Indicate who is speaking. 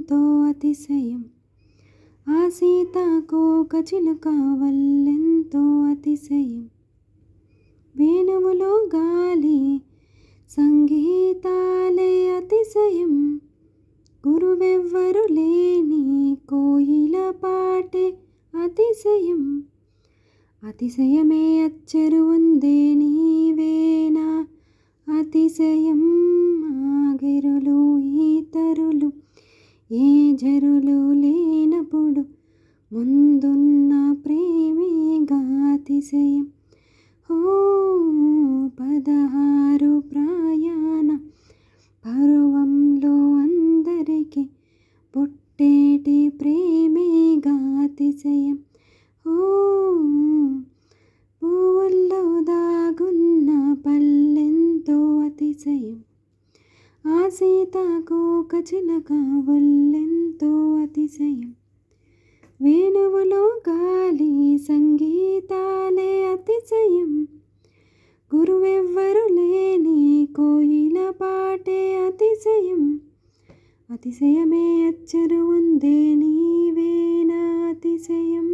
Speaker 1: వల్లెంతో అతిశయం. ఆ సీతాకోక చిలుక వల్లెంతో అతిశయం. వేణువులో గాలి సంగీతాలే అతిశయం. గురువెవ్వరు లేని కోయిల పాటే అతిశయం. అతిశయమే అచ్చెరు ఉందే నీవేనా అతిశయం. ఆగిరులు ఈతరులు ఏ జరులు లేనప్పుడు ముందున్న ప్రేమేగా అతిశయం. ఓ 16 ప్రయాణ పర్వంలో అందరికీ పుట్టేటి ప్రేమేగా అతిశయం. ఓ పువ్వుల్లో దాగున్న పల్లెంతో అతిశయం. ఆ సీతాకోక చిలక వల్లెంతో అతిశయం. వేణువులో గాలి సంగీతాలే అతిశయం. గురువెవ్వరు లేని కోయిల పాటే అతిశయం. అతిశయమే అచ్చరు ఉందే నీవేనా అతిశయం.